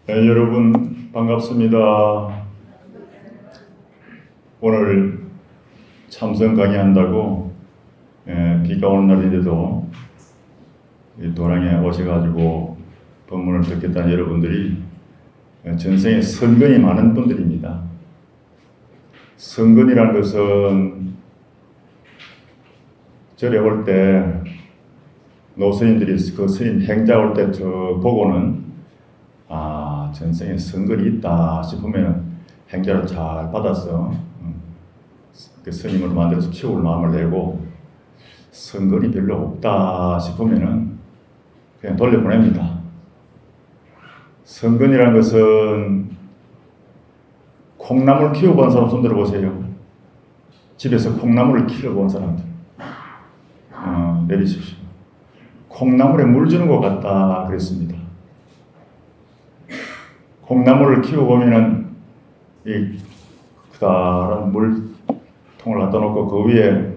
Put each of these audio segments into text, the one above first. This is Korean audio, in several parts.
네, 여러분 반갑습니다. 오늘 참선 강의한다고 비가 오는 날인데도 이 도량에 오셔가지고 법문을 듣겠다는 여러분들이 전생에 선근이 많은 분들입니다. 선근이라는 것은 절에 올 때 노스님들이 그 스님 행자 올 때 저 보고는 전생에 선근이 있다 싶으면 행자를 잘 받아서 그 스님을 만들어서 키울 마음을 내고, 선근이 별로 없다 싶으면은 그냥 돌려보냅니다. 선근이라는 것은 콩나물 키워본 사람 손 들어보세요. 집에서 콩나물을 키워본 사람들 내리십시오. 콩나물에 물 주는 것 같다 그랬습니다. 콩나물을 키워보면은 이 크다란 물통을 갖다 놓고 그 위에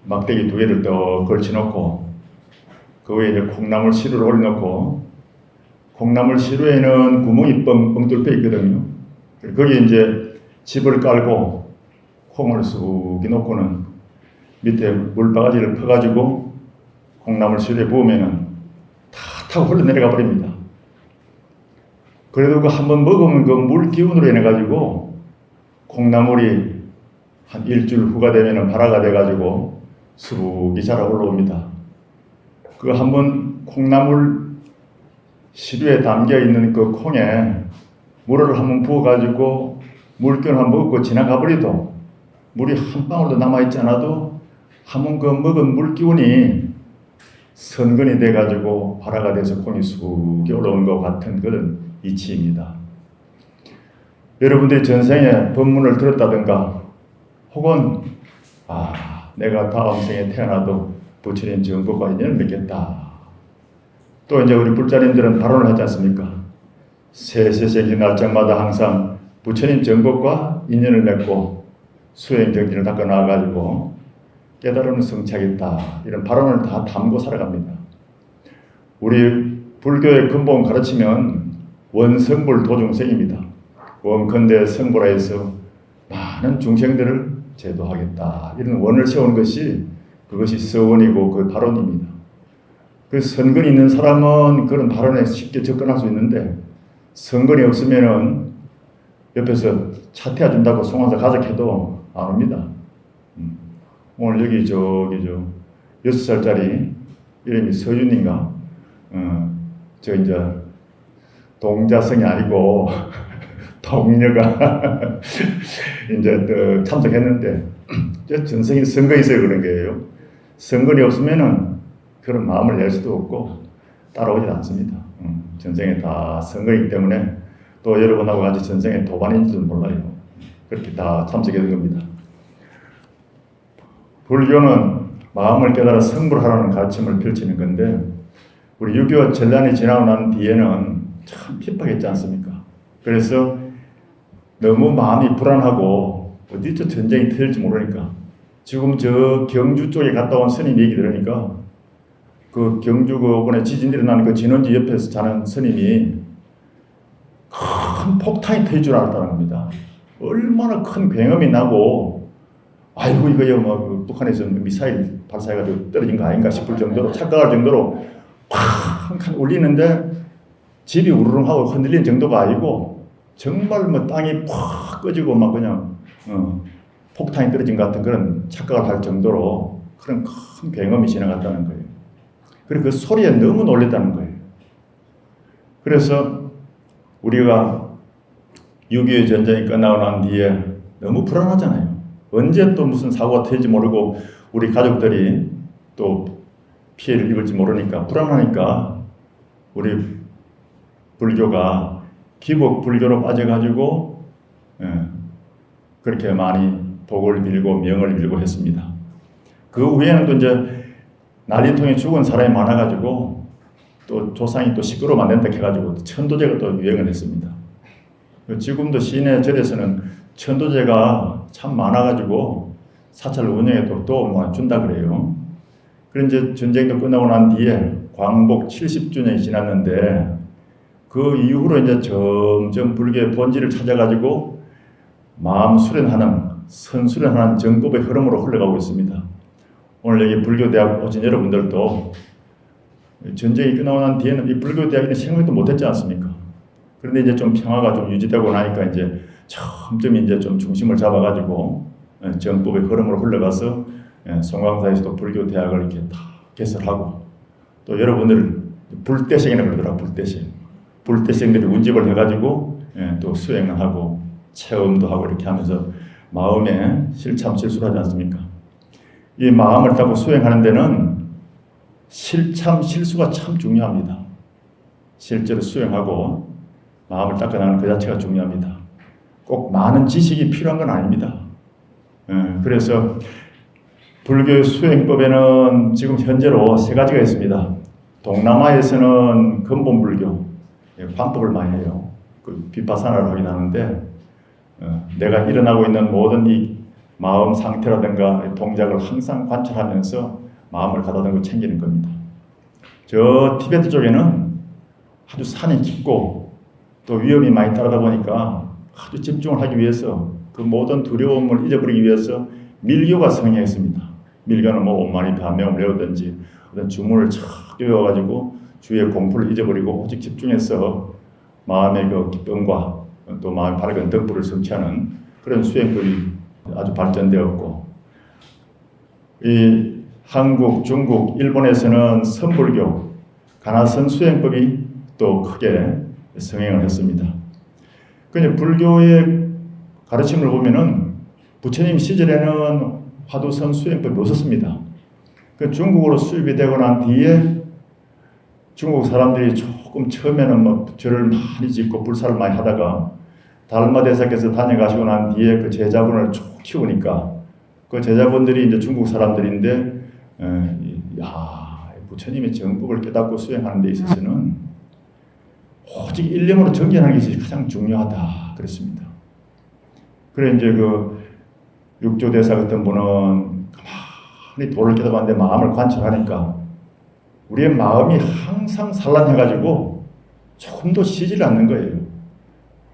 막대기 2개를 또 걸쳐놓고 그 위에 이제 콩나물 시루를 올려놓고, 콩나물 시루에는 구멍이 뻥뻥 뚫려 있거든요. 거기에 이제 집을 깔고 콩을 쑥 놓고는 밑에 물바가지를 퍼가지고 콩나물 시루에 부으면은 다 타고 흘러내려가 버립니다. 그래도 그 한번 먹으면 그 물 기운으로 인해 가지고 콩나물이 한 일주일 후가 되면은 발화가 돼 가지고 수북이 자라 올라옵니다. 그 한번 콩나물 시루에 담겨 있는 그 콩에 물을 한번 부어 가지고 물기운을 한번 먹고 지나가 버려도 물이 한 방울도 남아 있지 않아도 한번 그 먹은 물 기운이 선근이 돼 가지고 발화가 돼서 콩이 수북이 올라오는 것 같은 그런 이치입니다. 여러분들이 전생에 법문을 들었다든가 혹은 내가 다음 생에 태어나도 부처님 정법과 인연을 맺겠다. 또 이제 우리 불자님들은 발언을 하지 않습니까? 세세세기 날짜마다 항상 부처님 정법과 인연을 맺고 수행정진을 닦아 나와가지고 깨달음을 성취하겠다. 이런 발언을 다 담고 살아갑니다. 우리 불교의 근본 가르치면 원성불 도중생입니다. 원컨대 성불하에서 많은 중생들을 제도하겠다. 이런 원을 세우는 것이 그것이 서원이고 그 발언입니다. 그 선근이 있는 사람은 그런 발언에 쉽게 접근할 수 있는데, 선근이 없으면은 옆에서 차태해 준다고 송환사 가작해도 안 옵니다. 오늘 여기 저기 6살짜리 이름이 서준인가? 저 이제 동자성이 아니고 동료가 이제 또 참석했는데 전생에 선근이 있어야 그런 거예요. 선근이 없으면은 그런 마음을 낼 수도 없고 따라오지 않습니다. 전생에 다 선근이기 때문에 또 여러분하고 같이 전생에 도반인지도 몰라요. 그렇게 다 참석했던 겁니다. 불교는 마음을 깨달아 성불하라는 가르침을 펼치는 건데, 우리 유교 전란이 지나고 난 뒤에는 참 핍박했지 않습니까? 그래서 너무 마음이 불안하고 어디서 전쟁이 터질지 모르니까, 지금 저 경주 쪽에 갔다 온 스님 얘기 들으니까 그 경주 이번에 지진 일어나는 그 진원지 옆에서 자는 스님이 큰 폭탄이 터질 줄 알았다는 겁니다. 얼마나 큰 굉음이 나고 아이고 이거요 뭐 북한에서 미사일 발사해가지고 떨어진 거 아닌가 싶을 정도로 착각할 정도로 쾅 울리는데 집이 우르릉하고 흔들리는 정도가 아니고 정말 뭐 땅이 팍 꺼지고 막 그냥 폭탄이 떨어진 것 같은 그런 착각을 할 정도로 그런 큰 굉음이 지나갔다는 거예요. 그리고 그 소리에 너무 놀랬다는 거예요. 그래서 우리가 6.25 전쟁이 끝나고 난 뒤에 너무 불안하잖아요. 언제 또 무슨 사고가 터질지 모르고 우리 가족들이 또 피해를 입을지 모르니까 불안하니까 우리 불교가 기복 불교로 빠져가지고 그렇게 많이 복을 빌고 명을 빌고 했습니다. 그 후에는 또 이제 난리통에 죽은 사람이 많아가지고 또 조상이 또 시끄러워 만든다 해가지고 천도제가 또 유행을 했습니다. 지금도 시내 절에서는 천도제가 참 많아가지고 사찰 운영에도 도움을 준다 그래요. 그런데 이제 전쟁도 끝나고 난 뒤에 광복 70주년이 지났는데 그 이후로 이제 점점 불교의 본질을 찾아가지고 마음 수련하는, 선수련하는 정법의 흐름으로 흘러가고 있습니다. 오늘 여기 불교대학 오신 여러분들도 전쟁이 끝나고 난 뒤에는 이 불교대학에는 생각도 못했지 않습니까? 그런데 이제 좀 평화가 좀 유지되고 나니까 이제 점점 이제 좀 중심을 잡아가지고 정법의 흐름으로 흘러가서 송강사에서도 불교대학을 이렇게 다 개설하고, 또 여러분들 불대생이라고 그러더라. 불대생들이 운집을 해가지고 또 수행을 하고 체험도 하고 이렇게 하면서 마음에 실참 실수를 하지 않습니까? 이 마음을 따고 수행하는 데는 실참 실수가 참 중요합니다. 실제로 수행하고 마음을 닦아나가는 그 자체가 중요합니다. 꼭 많은 지식이 필요한 건 아닙니다. 그래서 불교의 수행법에는 지금 현재로 세 가지가 있습니다. 동남아에서는 근본불교, 관법을 많이 해요. 그 비파사나를 하긴 하는데 내가 일어나고 있는 모든 이 마음 상태라든가 동작을 항상 관찰하면서 마음을 가다듬고 챙기는 겁니다. 저 티베트 쪽에는 아주 산이 깊고 또 위험이 많이 따르다 보니까 아주 집중을 하기 위해서 그 모든 두려움을 잊어버리기 위해서 밀교가 성행했습니다. 밀교는 뭐 온만이 반명을 외우든지 어떤 주문을 착 외워가지고 주위의 공부를 잊어버리고 오직 집중해서 마음의 그 기쁨과 또 마음의 밝은 덕불을 성취하는 그런 수행법이 아주 발전되었고, 이 한국, 중국, 일본에서는 선불교, 가나선 수행법이 또 크게 성행을 했습니다. 그런데 불교의 가르침을 보면은 부처님 시절에는 화두선 수행법이 없었습니다. 그 중국으로 수입이 되고 난 뒤에 중국 사람들이 조금 처음에는 뭐 절을 많이 짓고 불사를 많이 하다가 달마 대사께서 다녀가시고 난 뒤에 그 제자분을 쭉 키우니까 그 제자분들이 이제 중국 사람들인데, 부처님의 정법을 깨닫고 수행하는 데 있어서는 오직 일념으로 정진하는 것이 가장 중요하다 그랬습니다. 그래 이제 그 육조 대사 같은 분은 가만히 도를 깨닫고 마음을 관찰하니까 우리의 마음이 항상 산란해가지고 조금도 쉬질 않는 거예요.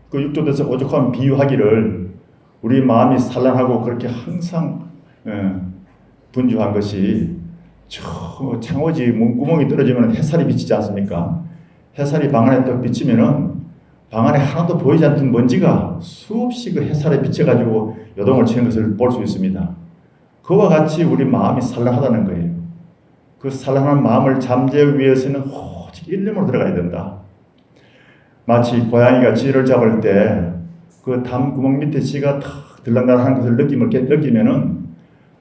그 육조 대사 오죽하면 비유하기를 우리 마음이 산란하고 그렇게 항상 분주한 것이 저 창호지 문구멍이 떨어지면 햇살이 비치지 않습니까? 햇살이 방 안에 딱 비치면은 방 안에 하나도 보이지 않던 먼지가 수없이 그 햇살에 비쳐가지고 요동을 치는 것을 볼 수 있습니다. 그와 같이 우리 마음이 산란하다는 거예요. 그 산란한 마음을 잠재우기 위해서는 오직 일념으로 들어가야 된다. 마치 고양이가 쥐를 잡을 때 그 담 구멍 밑에 쥐가 탁 들락날락하는 것을 느끼면은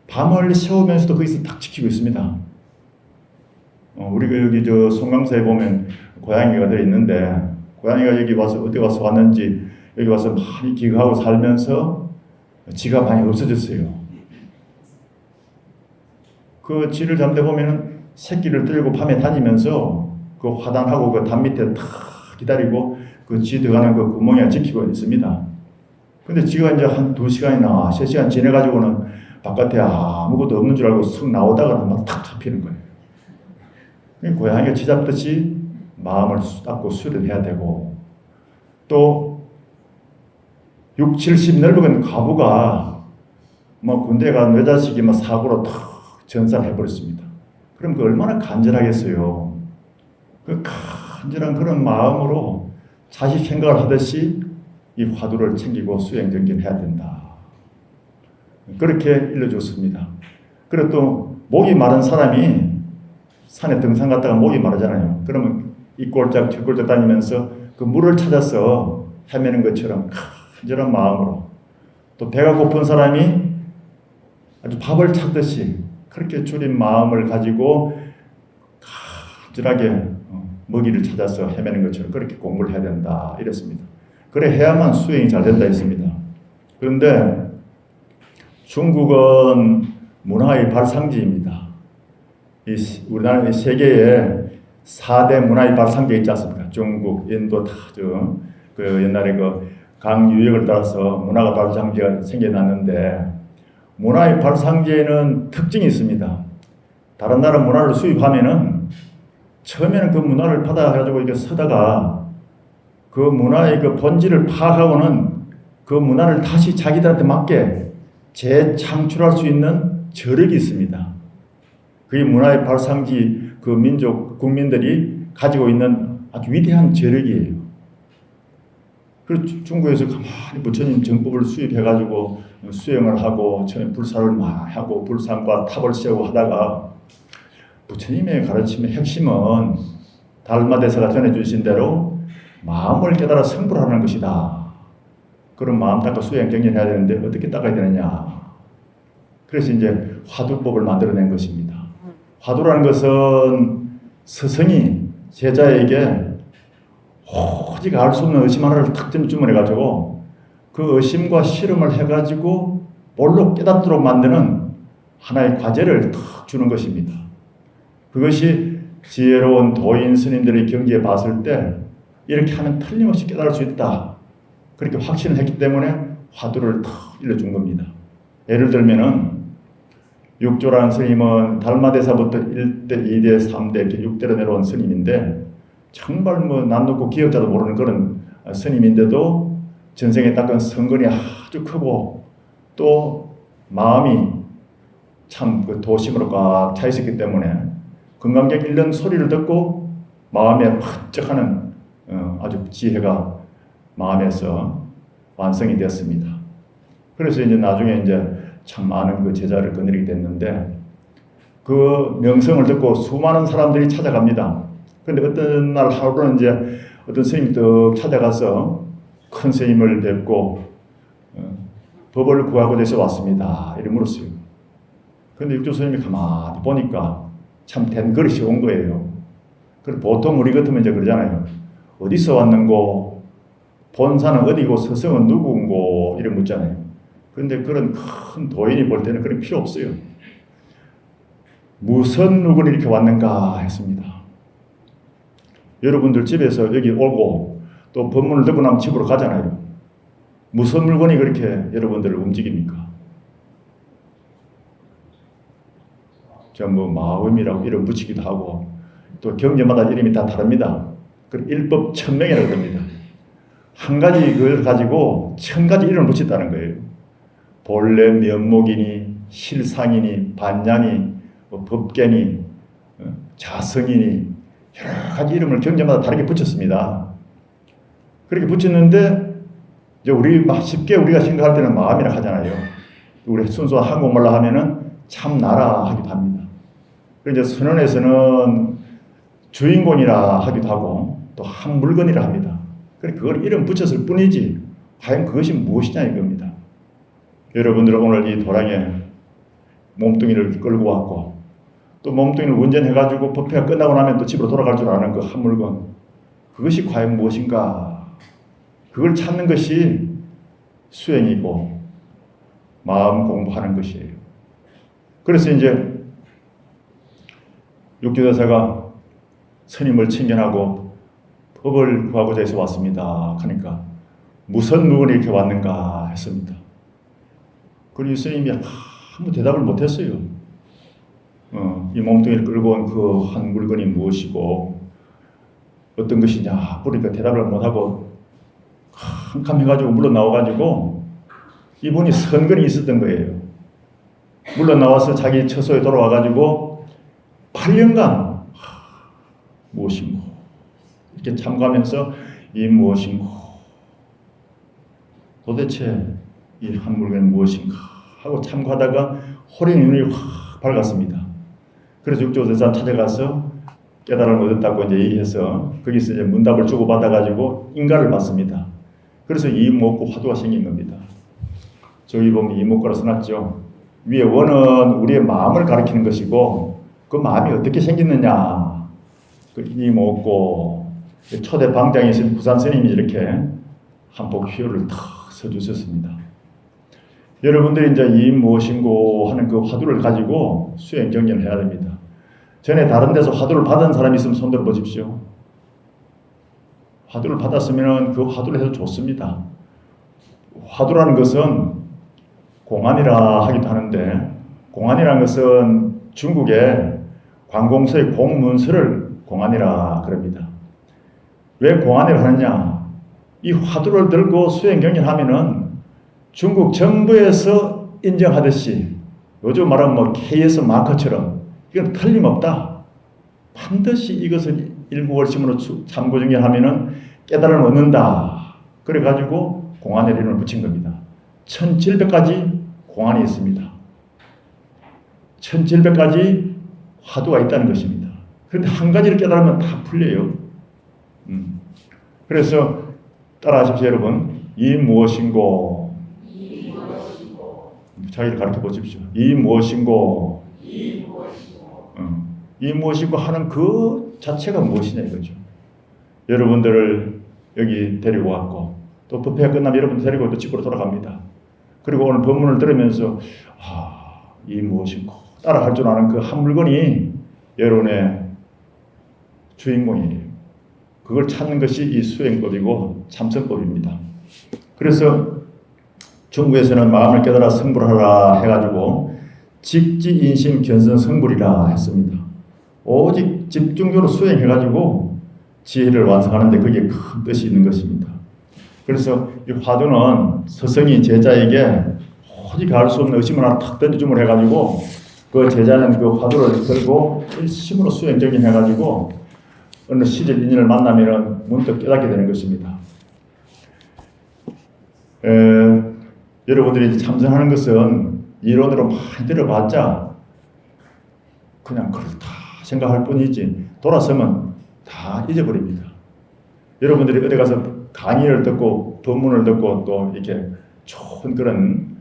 밤을 새우면서도 거기서 딱 지키고 있습니다. 우리가 여기 저 송강사에 보면 고양이가 들어있는데, 고양이가 여기 와서 어디 와서 왔는지 여기 와서 많이 기거하고 살면서 쥐가 많이 없어졌어요. 그 쥐를 잡는데 보면은 새끼를 들고 밤에 다니면서 그 화단하고 그 담 밑에 탁 기다리고 그 쥐 들어가는 그 구멍에 지키고 있습니다. 근데 쥐가 이제 한 2시간이나 3시간 지내가지고는 바깥에 아무것도 없는 줄 알고 쑥 나오다가 막 탁 잡히는 거예요. 고양이가 쥐 잡듯이 마음을 닦고 수련해야 되고, 또 6, 70 넓은 과부가 뭐 군대 간 외자식이 막 사고로 탁 전살해버렸습니다. 그럼 그 얼마나 간절하겠어요. 그 간절한 그런 마음으로 자식 생각을 하듯이 이 화두를 챙기고 수행정진해야 된다. 그렇게 일러줬습니다. 그리고 또 목이 마른 사람이 산에 등산 갔다가 목이 마르잖아요. 그러면 이 꼴짝 저 꼴짝 다니면서 그 물을 찾아서 헤매는 것처럼 간절한 마음으로, 또 배가 고픈 사람이 아주 밥을 찾듯이 그렇게 줄인 마음을 가지고 간절하게 먹이를 찾아서 헤매는 것처럼 그렇게 공부를 해야 된다 이랬습니다. 그래 해야만 수행이 잘 된다 했습니다. 그런데 중국은 문화의 발상지입니다. 우리나라 세계에 4대 문화의 발상지가 있지 않습니까? 중국, 인도 다 그 옛날에 그 강 유역을 따라서 문화가 발상지가 생겨났는데, 문화의 발상지에는 특징이 있습니다. 다른 나라 문화를 수입하면은 처음에는 그 문화를 받아가지고 이렇게 서다가 그 문화의 그 본질을 파악하고는 그 문화를 다시 자기들한테 맞게 재창출할 수 있는 저력이 있습니다. 그게 문화의 발상지 그 민족 국민들이 가지고 있는 아주 위대한 저력이에요. 그래서 중국에서 가만히 부처님 정법을 수입해가지고 수행을 하고 처음에 불사를 많이 하고 불상과 탑을 세우고 하다가 부처님의 가르침의 핵심은 달마대사가 전해주신 대로 마음을 깨달아 성불하는 것이다. 그런 마음 닦고 수행 정진해야 되는데 어떻게 닦아야 되느냐. 그래서 이제 화두법을 만들어낸 것입니다. 화두라는 것은 스승이 제자에게 오직 알 수 없는 의심 하나를 탁 주문해가지고 그 의심과 실험을 해가지고 뭘로 깨닫도록 만드는 하나의 과제를 탁 주는 것입니다. 그것이 지혜로운 도인 스님들의 경지에 봤을 때 이렇게 하면 틀림없이 깨달을 수 있다. 그렇게 확신을 했기 때문에 화두를 탁 일러준 겁니다. 예를 들면은 육조라는 스님은 달마대사부터 1대, 2대, 3대 이렇게 6대로 내려온 스님인데 정말 뭐 남놓고 기억자도 모르는 그런 스님인데도 전생에 닦은 성근이 아주 크고 또 마음이 참 그 도심으로 꽉 차 있었기 때문에 금강경 읽는 소리를 듣고 마음에 번쩍하는 아주 지혜가 마음에서 완성이 되었습니다. 그래서 이제 나중에 이제 참 많은 그 제자를 거느리게 됐는데 그 명성을 듣고 수많은 사람들이 찾아갑니다. 그런데 어떤 날 하루는 이제 어떤 스님이 또 찾아가서 큰 스님을 뵙고 법을 구하고자 해서 왔습니다. 이렇게 물었어요. 그런데 육조 스님이 가만히 보니까 참 된 그릇이 온 거예요. 그래서 보통 우리 같으면 이제 그러잖아요. 어디서 왔는고, 본사는 어디고, 스승은 누구인고, 이렇게 묻잖아요. 그런데 그런 큰 도인이 볼 때는 그런 필요 없어요. 무슨 누구는 이렇게 왔는가 했습니다. 여러분들 집에서 여기 오고 또 법문을 듣고 나면 집으로 가잖아요. 무슨 물건이 그렇게 여러분들을 움직입니까? 뭐 마음이라고 이름 붙이기도 하고 또 경제마다 이름이 다 다릅니다. 그 일법 천명이라고 합니다. 한 가지 그걸 가지고 1000가지 이름을 붙였다는 거예요. 본래 면목이니 실상이니 반야니 법계니 자성이니 여러 가지 이름을 경제마다 다르게 붙였습니다. 그렇게 붙였는데 이제 우리 쉽게 우리가 생각할 때는 마음이라 하잖아요. 우리 순수한 한국말로 하면은 참나라 하기도 합니다. 그리고 이제 선언에서는 주인공이라 하기도 하고 또 한 물건이라 합니다. 그걸 이름 붙였을 뿐이지 과연 그것이 무엇이냐 이겁니다. 여러분들 오늘 이 도량에 몸뚱이를 끌고 왔고 또 몸뚱이를 운전해가지고 법회가 끝나고 나면 또 집으로 돌아갈 줄 아는 그 한 물건, 그것이 과연 무엇인가? 그걸 찾는 것이 수행이고 마음 공부하는 것이에요. 그래서 이제 육조대사가 스님을 친견하고 법을 구하고자 해서 왔습니다. 하니까 무슨 물건이 이렇게 왔는가 했습니다. 그리고 스님이 아무 대답을 못했어요. 이 몸뚱이를 끌고 온 그 한 물건이 무엇이고 어떤 것이냐 그러니까 대답을 못하고 캄캄해가지고 물러 나와가지고 이분이 선근이 있었던 거예요. 물러 나와서 자기 처소에 돌아와가지고 8년간 무엇인고 이렇게 참가하면서 이 무엇인고 도대체 이 한 물건이 무엇인가 하고 참고하다가 호련히 눈이 확 밝았습니다. 그래서 육조대사 찾아가서 깨달음을 얻었다고 이제 얘기해서 거기서 이제 문답을 주고받아가지고 인가를 받습니다. 그래서 이목구 화두가 생긴 겁니다. 저기 보면 이목구라 써놨죠. 위에 원은 우리의 마음을 가리키는 것이고 그 마음이 어떻게 생겼느냐 그 이목구 초대 방장이신 부산 스님이 이렇게 한폭 휘호를 탁 써주셨습니다. 여러분들이 이제 이 무엇인고 하는 그 화두를 가지고 수행 정진을 해야 됩니다. 전에 다른 데서 화두를 받은 사람이 있으면 손 들어 보십시오. 화두를 받았으면 그 화두를 해도 좋습니다. 화두라는 것은 공안이라 하기도 하는데 공안이라는 것은 중국의 관공서의 공문서를 공안이라 그럽니다. 왜 공안이라 하느냐? 이 화두를 들고 수행 경연하면은 중국 정부에서 인정하듯이 요즘 말하면 뭐 KS 마커처럼 이건 틀림없다. 반드시 이것을 일구월심으로 참고정연하면은 깨달음을 얻는다. 그래가지고 공안의 이름을 붙인 겁니다. 1700가지 공안이 있습니다. 1700가지 화두가 있다는 것입니다. 그런데 한 가지를 깨달으면 다 풀려요. 그래서 따라하십시오, 여러분. 이 무엇인고? 자기를 가르쳐 보십시오. 이 무엇인고? 이 무엇인고 하는 그 자체가 무엇이냐 이거죠. 여러분들을 여기 데리고 왔고 또 법회가 끝나면 여러분들 데리고 또 집으로 돌아갑니다. 그리고 오늘 법문을 들으면서 이 무엇인고 따라할 줄 아는 그 한 물건이 여러분의 주인공이에요. 그걸 찾는 것이 이 수행법이고 참선법입니다. 그래서 중국에서는 마음을 깨달아 성불하라 해가지고 직지인심 견성 성불이라 했습니다. 오직 집중적으로 수행해가지고 지혜를 완성하는데 그게 큰 뜻이 있는 것입니다. 그래서 이 화두는 스승이 제자에게 오직 알 수 없는 의심을 하나 탁 던져줌을 해가지고 그 제자는 그 화두를 들고 일심으로 수행적인 해가지고 어느 시절 인연을 만나면 문득 깨닫게 되는 것입니다. 여러분들이 참선하는 것은 이론으로 많이 들어봤자 그냥 그렇다 생각할 뿐이지 돌아서면 다 잊어버립니다. 여러분들이 어디 가서 강의를 듣고 법문을 듣고 또 이렇게 좋은 그런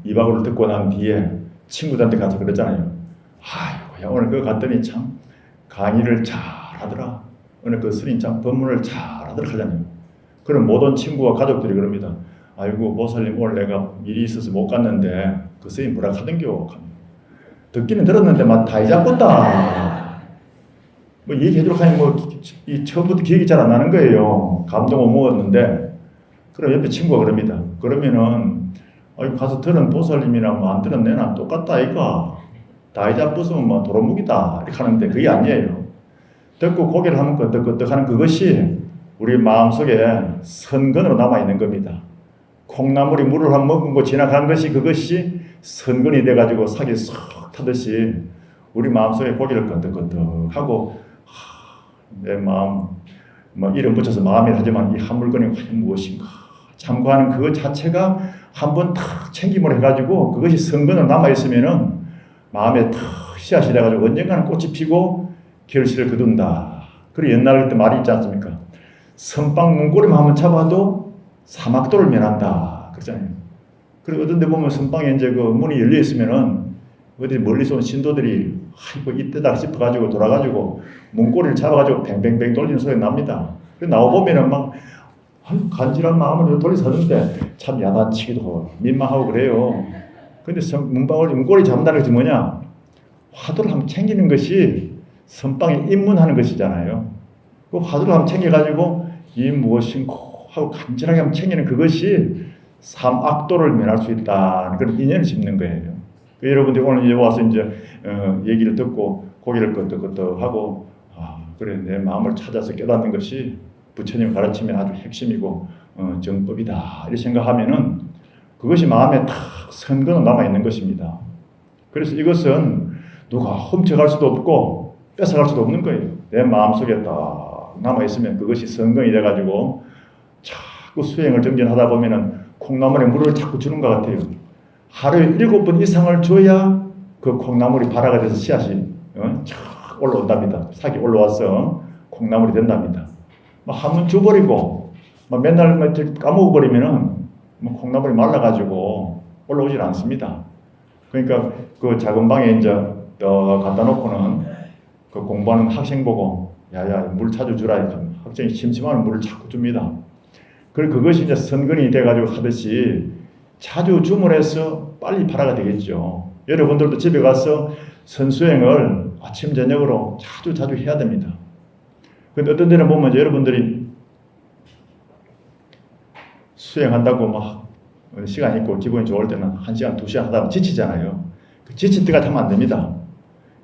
이박을 듣고 난 뒤에 친구들한테 가서 그랬잖아요. 아이고, 야, 오늘 그거 갔더니 참 강의를 잘하더라. 오늘 그 스님 참 법문을 잘하더라 하잖아요. 그럼 모든 친구와 가족들이 그럽니다. 아이고, 보살님 오늘 내가 일이 있어서 못 갔는데 그 스님 뭐라 하던겨. 듣기는 들었는데 막 다 잊어버렸다. 뭐 얘기해주려고 하니 이 처음부터 기억이 잘 안 나는 거예요. 감동 못 먹었는데. 그럼 옆에 친구가 그럽니다. 그러면은 가서 들은 보살님이랑 뭐 안 들은 내나 똑같다 이거. 다 잊어버렸으면 뭐 도루묵이다 이렇게 하는데 그게 아니에요. 듣고 고개를 한번 끄덕끄덕 하는 그것이 우리 마음속에 선근으로 남아있는 겁니다. 콩나물이 물을 한 먹고 지나간 것이 그것이 선근이 돼가지고 sak이 쏙 타듯이 우리 마음속에 고개를 끄덕끄덕하고 내 마음 뭐 이름 붙여서 마음이라 하지만 이 한 물건이 과연 무엇인가 참고하는 그 자체가 한번 탁 챙김을 해가지고 그것이 선근으로 남아있으면은 마음에 탁 씨앗이 돼가지고 언젠가는 꽃이 피고 결실을 거둔다. 그리고 옛날 때 말이 있지 않습니까? 선빵 문고리만 한번 잡아도 사막도를 면한다. 그러잖아요. 그리고 어떤 데 보면 선빵에 이제 그 문이 열려 있으면은 어디 멀리서 온 신도들이 아이고 이때다 싶어가지고 돌아가지고 문고리를 잡아가지고 뱅뱅뱅 돌리는 소리 납니다. 그래서 나와보면은 막 간절한 마음으로 돌리서는데 참 야단치기도 하고 민망하고 그래요. 근데 문고리 잡는다는 것이 뭐냐? 화두를 한번 챙기는 것이 선빵에 입문하는 것이잖아요. 그 화두를 한번 챙겨가지고 이 무엇인고 하고 간절하게 한번 챙기는 그것이 삼악도를 면할 수 있다는 그런 인연을 짚는 거예요. 여러분들이 오늘 이제 와서 이제 얘기를 듣고 고개를 끄덕끄덕하고 그래 내 마음을 찾아서 깨닫는 것이 부처님 가르침의 아주 핵심이고 정법이다 이렇게 생각하면은 그것이 마음에 탁 선근으로 남아 있는 것입니다. 그래서 이것은 누가 훔쳐갈 수도 없고 뺏어갈 수도 없는 거예요. 내 마음속에 딱 남아 있으면 그것이 선근이 돼가지고 자꾸 수행을 정진하다 보면은 콩나물에 물을 자꾸 주는 것 같아요. 하루에 7번 이상을 줘야 그 콩나물이 발화가 돼서 씨앗이 쫙 올라온답니다. 싹이 올라와서 콩나물이 된답니다. 한 번 줘버리고 맨날 까먹어버리면은 콩나물이 말라가지고 올라오질 않습니다. 그러니까 그 작은 방에 이제 갖다 놓고는 그 공부하는 학생 보고 야야 물 자주 주라. 학생이 심심하면 물을 자꾸 줍니다. 그리고 그것이 이제 선근이 돼가지고 하듯이 자주 주문해서 빨리 발화가 되겠죠. 여러분들도 집에 가서 선수행을 아침 저녁으로 자주 해야 됩니다. 근데 어떤 데는 보면 여러분들이 수행한다고 막 시간 있고 기분이 좋을 때는 1시간, 2시간 하다 보면 지치잖아요. 그 지칠 때가 하면 안 됩니다.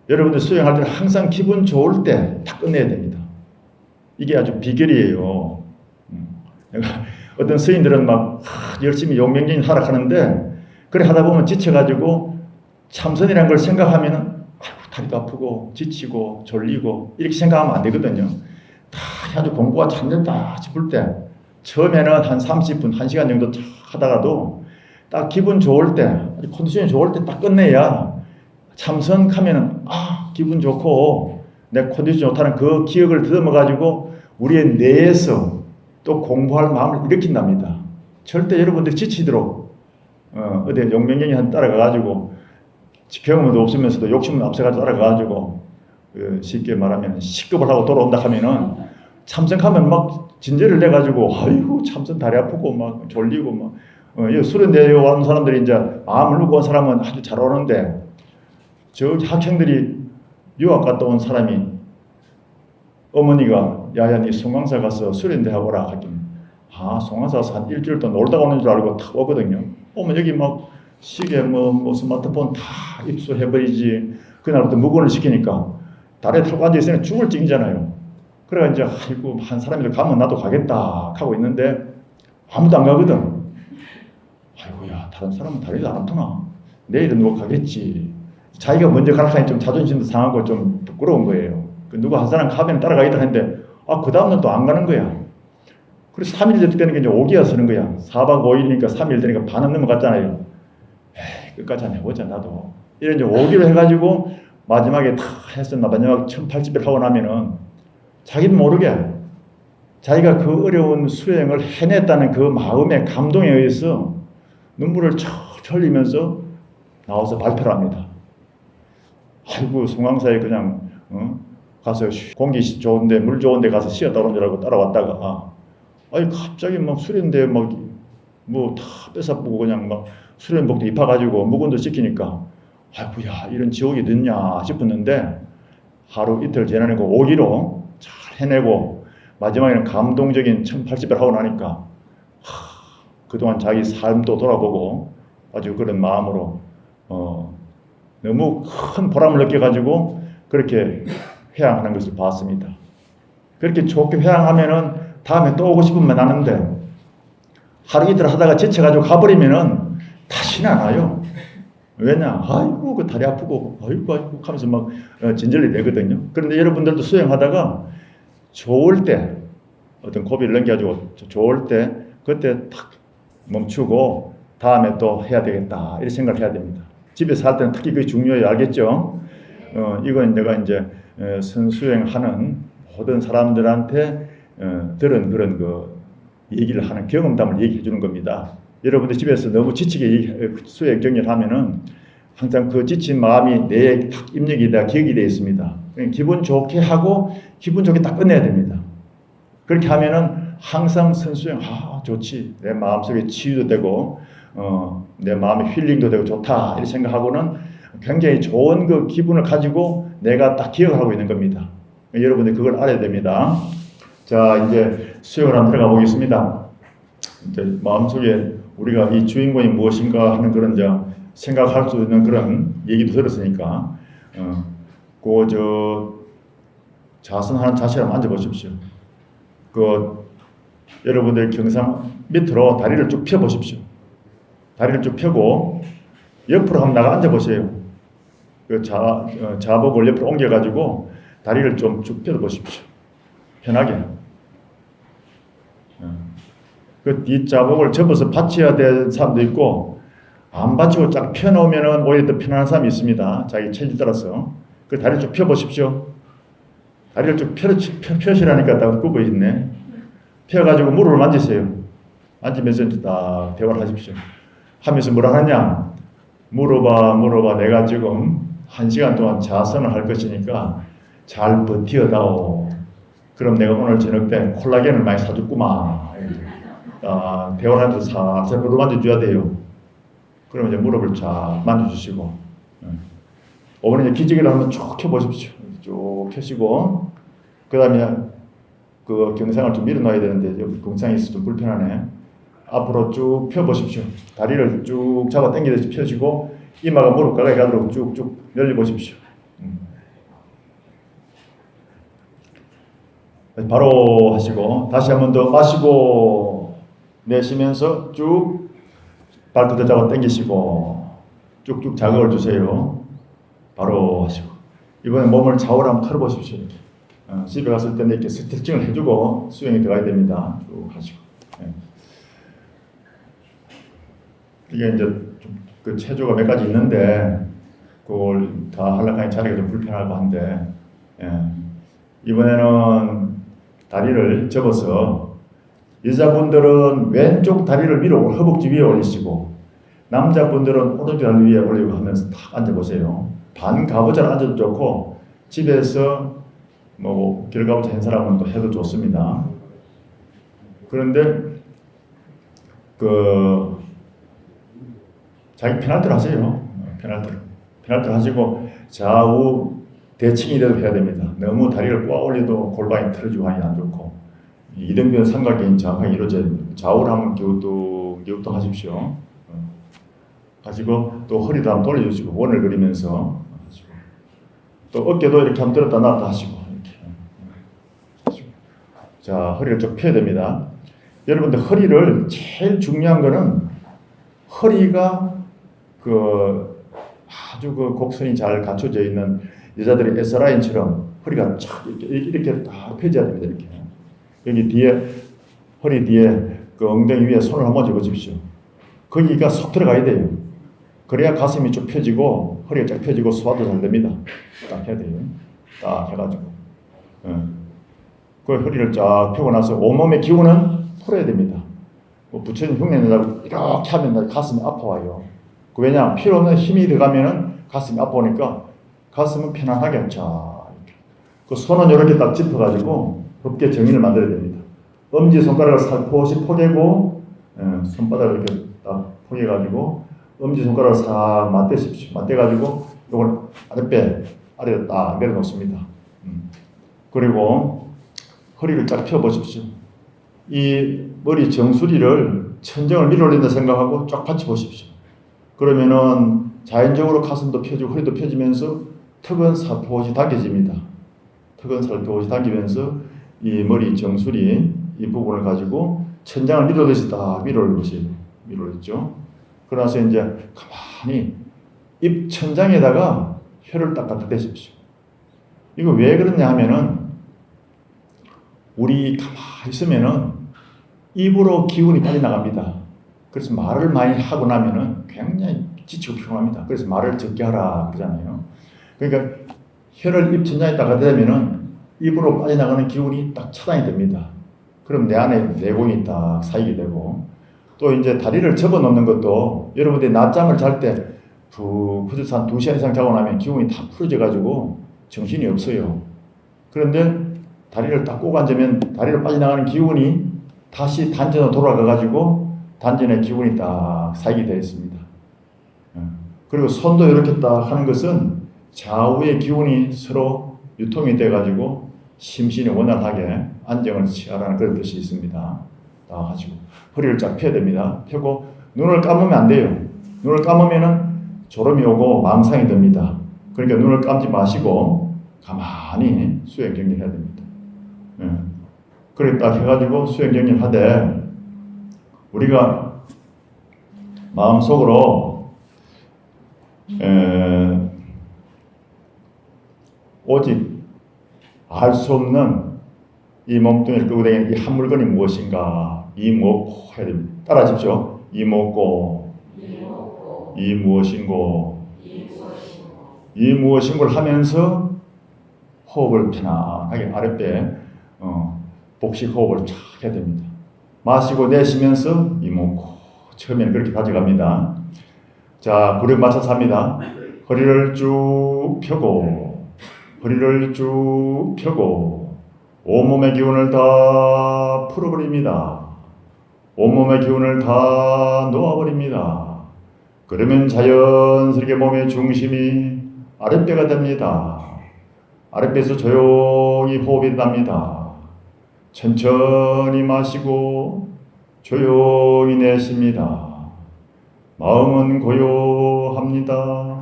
여러분들 수행할 때는 항상 기분 좋을 때 다 끝내야 됩니다. 이게 아주 비결이에요. 어떤 스님들은 막 열심히 용맹적인 하락하는데 그래 하다 보면 지쳐가지고 참선이라는 걸 생각하면은 아이고 다리도 아프고 지치고 졸리고 이렇게 생각하면 안 되거든요. 다 아주 공부가 잘 된다 싶을 때 처음에는 한 30분, 1시간 정도 하다가도 딱 기분 좋을 때, 컨디션이 좋을 때 딱 끝내야 참선하면은 기분 좋고 내 컨디션 좋다는 그 기억을 더듬어가지고 우리의 뇌에서 또 공부할 마음을 일으킨답니다. 절대 여러분들 지치도록 어디 용맹경이 한 따라가가지고 경험도 없으면서도 욕심은 앞서가지고 따라가가지고 쉽게 말하면 식겁을 하고 돌아온다 하면은 참선하면 막 진저를 내가지고 아이고 참선 다리 아프고 막 졸리고 막 수련대에 온 사람들이 이제 마음을 먹고 온 사람은 아주 잘 오는데 저 학생들이 유학 갔다 온 사람이 어머니가 야야 니 송강사 가서 수련대 하고 오라 하긴 송강사 가서 한 일주일 동안 놀다 오는 줄 알고 탁 오거든요. 오면 여기 막 시계 뭐 스마트폰 다 입수해버리지. 그날부터 무건을 시키니까 다리에 털고 앉아있으면 죽을 찡이잖아요. 그래가 이제 아이고 한 사람이 가면 나도 가겠다 하고 있는데 아무도 안 가거든. 아이고야 다른 사람은 다리도 안 아프나? 내일은 누가 가겠지. 자기가 먼저 가라하니 좀 자존심도 상하고 좀 부끄러운 거예요. 누가 한 사람 가면 따라가겠다 했는데 그 다음날 또 안 가는 거야. 그래서 3일 되는 게 이제 5기가 쓰는 거야. 4박 5일이니까 3일 되니까 반은 넘어갔잖아요. 끝까지 안 해보자 나도. 이런 이제 5기로 해가지고 마지막에 다 했었나 마지막 1080일 하고 나면은 자기도 모르게 자기가 그 어려운 수행을 해냈다는 그 마음의 감동에 의해서 눈물을 철철 흘리면서 나와서 발표를 합니다. 아이고 송강사에 그냥 가서 공기 좋은데 물 좋은데 가서 쉬었다 오는 줄 알고 따라왔다가 갑자기 막 수련대 막 뭐 다 뺏어보고 그냥 막 수련복도 입혀가지고 묵은도 시키니까 아이고야 이런 지옥이 어딨냐 싶었는데 하루 이틀 지나고 5기로 잘 해내고 마지막에는 감동적인 1080을 하고 나니까 그동안 자기 삶도 돌아보고 아주 그런 마음으로 너무 큰 보람을 느껴가지고 그렇게 회양하는 것을 봤습니다. 그렇게 좋게 회양하면은 다음에 또 오고 싶으면 나는데 하루 이틀 하다가 지쳐가지고 가버리면은 다시는 안 와요. 왜냐? 아이고 그 다리 아프고 아이고 하면서 막 진절이 되거든요. 그런데 여러분들도 수행하다가 좋을 때 어떤 고비를 넘겨가지고 좋을 때 그때 탁 멈추고 다음에 또 해야 되겠다 이런 생각을 해야 됩니다. 집에서 할 때는 특히 그게 중요해요. 알겠죠? 이건 내가 이제 선수행하는 모든 사람들한테 들은 그런 그 얘기를 하는 경험담을 얘기해 주는 겁니다. 여러분들 집에서 너무 지치게 수행 정리를 하면은 항상 그 지친 마음이 내 탁 입력이 다 기억이 되어 있습니다. 기분 좋게 하고 기분 좋게 딱 끝내야 됩니다. 그렇게 하면은 항상 선수행 좋지 내 마음속에 치유도 되고 내 마음의 힐링도 되고 좋다 이렇게 생각하고는 굉장히 좋은 그 기분을 가지고 내가 딱 기억을 하고 있는 겁니다. 여러분들 그걸 알아야 됩니다. 자 이제 수행을 한번 들어가 보겠습니다. 이제 마음속에 우리가 이 주인공이 무엇인가 하는 그런 이제 생각할 수 있는 그런 얘기도 들었으니까 자선하는 자세를 한번 앉아보십시오. 여러분들 경상 밑으로 다리를 쭉 펴보십시오. 다리를 쭉 펴고 옆으로 한번 나가 앉아보세요. 자복을 옆으로 옮겨가지고 다리를 좀 쭉 펴보십시오. 편하게. 그 뒷자복을 접어서 받쳐야 될 사람도 있고 안 받치고 쫙 펴놓으면 오히려 더 편안한 사람이 있습니다. 자기 체질 따라서. 그 다리를 쭉 펴보십시오. 다리를 쭉 펴시라니까 딱 굽어 있네. 펴가지고 무릎을 만지세요. 앉으면서 딱 대화를 하십시오. 하면서 뭐라 하냐? 물어봐. 내가 지금 1시간 동안 자선을 할 것이니까 잘 버티어다오. 그럼 내가 오늘 저녁 때 콜라겐을 많이 사줬구만. 대화를 하면서 살살 무릎 만져줘야 돼요. 그러면 이제 무릎을 잘 만져주시고, 오늘 이제 기저귀를 한번 쭉 켜보십시오. 쭉 켜시고, 그 다음에 그 경상을 좀 밀어놔야 되는데 여기 경상이 있어서 좀 불편하네. 앞으로 쭉 펴보십시오. 다리를 쭉 잡아 당기듯이 펴시고 이마가 무릎 가까이 가도록 쭉쭉 늘려보십시오. 바로 하시고 다시 한 번 더 마시고 내쉬면서 쭉 발끝을 잡아 당기시고 쭉쭉 자극을 주세요. 바로 하시고 이번에 몸을 좌우로 한번 털어보십시오. 이렇게. 집에 갔을 때는 이렇게 스트레칭을 해주고 수행이 들어가야 됩니다. 쭉 하시고. 네. 이게 이제 좀 그 체조가 몇 가지 있는데 그걸 다 하려고 하니 자리가 좀 불편하고 한데 이번에는 다리를 접어서 여자분들은 왼쪽 다리를 위로 허벅지 위에 올리시고 남자분들은 오른쪽 다리 위에 올리고 하면서 탁 앉아보세요. 반가부좌로 앉아도 좋고 집에서 뭐 결가부좌 한 사람은 또 해도 좋습니다. 그런데 자기 편할 대로 하세요. 편할 대로 하시고 좌우 대칭이 돼도 해야 됩니다. 너무 다리를 꼬아 올려도 골반이 틀어지고 하니 안 좋고 이등변 삼각형이 정확하게 이루어져야 됩니다. 좌우로 한번 기우뚱 하십시오. 하시고 또 허리도 한번 돌려주시고 원을 그리면서 하시고 또 어깨도 이렇게 한번 들었다 놨다 하시고 이렇게 하시고. 자, 허리를 쭉 펴야 됩니다. 여러분들 허리를 제일 중요한 거는 허리가 아주 곡선이 잘 갖춰져 있는 여자들이 S라인처럼 허리가 쫙 이렇게 딱 펴져야 됩니다. 이렇게. 여기 뒤에, 허리 뒤에 엉덩이 위에 손을 한번 집어주십시오. 거기가 쏙 들어가야 돼요. 그래야 가슴이 쭉 펴지고, 허리가 쫙 펴지고 소화도 잘 됩니다. 딱 해야 돼요. 딱 해가지고. 그 허리를 쫙 펴고 나서 온몸의 기운은 풀어야 됩니다. 뭐 부처님 흉내내다가 이렇게 하면 가슴이 아파와요. 왜냐? 필요 없는 힘이 들어가면은 가슴이 아파오니까 가슴은 편안하게 자 이렇게. 그 손은 이렇게 딱 짚어가지고 곱게 정인을 만들어야 됩니다. 엄지 손가락을 살포시 포개고 손바닥을 이렇게 딱 포개가지고 엄지 손가락을 싹 맞대십시오. 맞대가지고 이걸 아래로 딱 내려놓습니다. 그리고 허리를 쫙 펴보십시오. 이 머리 정수리를 천정을 밀어 올린다 생각하고 쫙 받쳐 보십시오. 그러면은 자연적으로 가슴도 펴지고 허리도 펴지면서 턱은 살포시 당겨집니다. 턱은 살포시 당기면서 이 머리 정수리 이 부분을 가지고 천장을 밀어올리시 딱 밀어올리시 밀어올렸죠. 그러나서 이제 가만히 입 천장에다가 혀를 딱 갖다 대십시오. 이거 왜 그러냐 하면은 우리 가만히 있으면은 입으로 기운이 빠져나갑니다. 그래서 말을 많이 하고 나면은 굉장히 지치고 피곤합니다. 그래서 말을 적게 하라 그러잖아요. 그러니까 혀를 입 천장에 딱 갖다 대면은 입으로 빠져나가는 기운이 딱 차단이 됩니다. 그럼 내 안에 내공이 딱 쌓이게 되고 또 이제 다리를 접어놓는 것도 여러분들이 낮잠을 잘 때 푹 퍼져서 한 2시간 이상 자고 나면 기운이 다 풀어져가지고 정신이 없어요. 그런데 다리를 딱 꼭 앉으면 다리로 빠져나가는 기운이 다시 단전으로 돌아가가지고 단전의 기운이 딱 쌓이게 되어 있습니다. 그리고 손도 이렇게 딱 하는 것은 좌우의 기운이 서로 유통이 돼가지고 심신이 원활하게 안정을 취하라는 그런 뜻이 있습니다. 딱 하시고 허리를 쫙 펴야 됩니다. 펴고 눈을 감으면 안 돼요. 눈을 감으면은 졸음이 오고 망상이 듭니다. 그러니까 눈을 감지 마시고 가만히 수행 정리해야 됩니다. 그렇게 딱 해가지고 수행 정리를 하되 우리가 마음속으로 오직 알 수 없는 이 몸뚱이를 끌고 다니는 이 한 물건이 무엇인가 이무엇고 해야 됩니다. 따라하십시오. 이무엇고 이 무엇인고 이 무엇인고를 하면서 호흡을 편안하게 아랫배에 복식 호흡을 쫙 해야 됩니다. 마시고 내쉬면서 이무엇고 처음에는 그렇게 가져갑니다. 자, 구력 맞춰서 합니다. 허리를 쭉 펴고 허리를 쭉 펴고 온몸의 기운을 다 풀어버립니다. 온몸의 기운을 다 놓아버립니다. 그러면 자연스럽게 몸의 중심이 아랫배가 됩니다. 아랫배에서 조용히 호흡이 납니다. 천천히 마시고 조용히 내쉽니다. 마음은 고요합니다.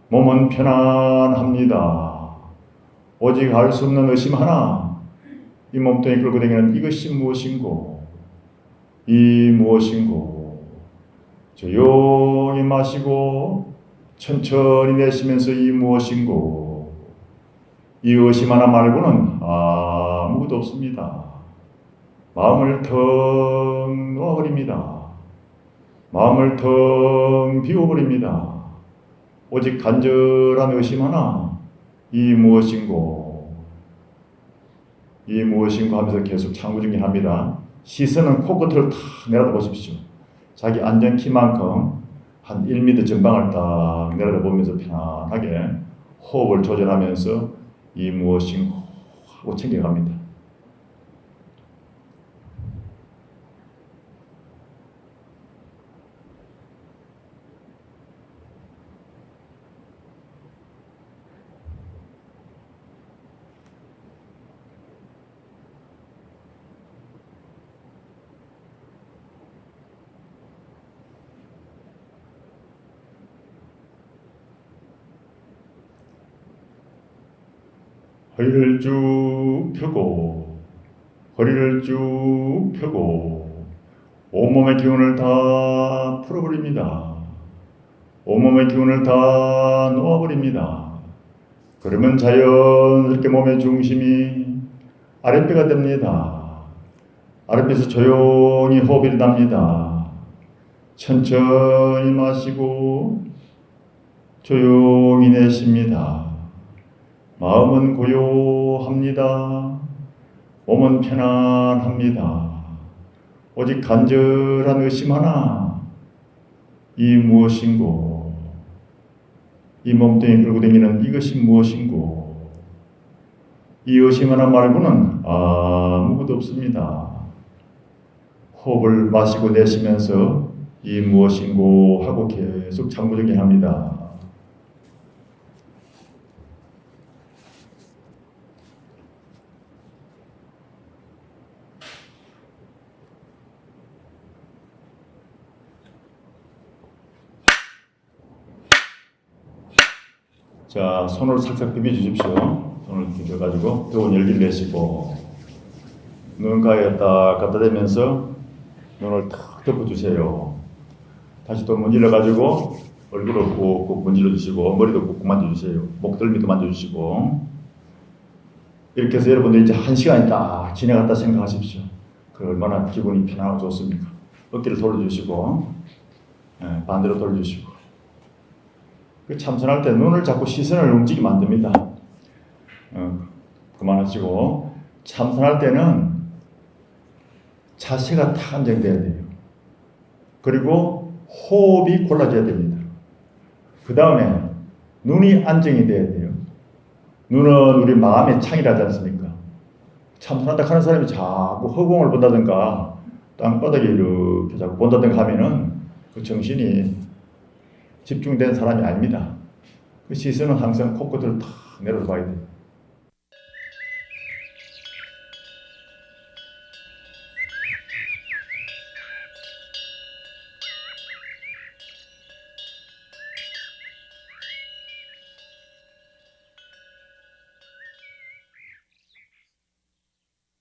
몸은 편안합니다. 오직 알 수 없는 의심 하나, 이 몸뚱이 끌고 다니는 이것이 무엇인고, 이 무엇인고. 조용히 마시고 천천히 내쉬면서 이 무엇인고. 이 의심 하나 말고는 아무것도 없습니다. 마음을 텅 놓아버립니다. 마음을 텅 비워버립니다. 오직 간절한 의심 하나, 이 무엇인고, 이 무엇인고 하면서 계속 창구중진합니다. 시선은 코끝을 탁 내려다 보십시오. 자기 안전 키만큼 한 1m 전방을 딱 내려다 보면서 편안하게 호흡을 조절하면서 이 무엇인고 하고 챙겨갑니다. 허리를 쭉 펴고 허리를 쭉 펴고 온몸의 기운을 다 풀어버립니다. 온몸의 기운을 다 놓아버립니다. 그러면 자연스럽게 몸의 중심이 아랫배가 됩니다. 아랫배에서 조용히 호흡이 납니다. 천천히 마시고 조용히 내쉽니다. 마음은 고요합니다. 몸은 편안합니다. 오직 간절한 의심 하나, 이 무엇인고, 이 몸뚱이 끌고 다니는 이것이 무엇인고, 이 의심 하나 말고는 아무것도 없습니다. 호흡을 마시고 내쉬면서 이 무엇인고 하고 계속 창구정진합니다. 자, 손으로 살짝 비벼주십시오. 손을 비벼가지고 뜨거운 열기를 내시고 눈가에 딱 갖다 대면서 눈을 탁 덮어주세요. 다시 또 문질러가지고 얼굴을 꾹꾹 문질러주시고 머리도 꾹꾹 만져주세요. 목덜미도 만져주시고 이렇게 해서 여러분들 이제 1시간이 딱 지나갔다 생각하십시오. 그 얼마나 기분이 편하고 좋습니까? 어깨를 돌려주시고 반대로 돌려주시고 그 참선할 때 눈을 자꾸 시선을 움직이게 만듭니다. 그만하시고 참선할 때는 자세가 탁 안정돼야 돼요. 그리고 호흡이 골라져야 됩니다. 그 다음에 눈이 안정이 돼야 돼요. 눈은 우리 마음의 창이라지 않습니까? 참선한다 하는 사람이 자꾸 허공을 본다든가 땅바닥에 이렇게 자꾸 본다든가 하면은 그 정신이 집중된 사람이 아닙니다. 그 시선은 항상 코끝을 탁 내려서 봐야 돼요.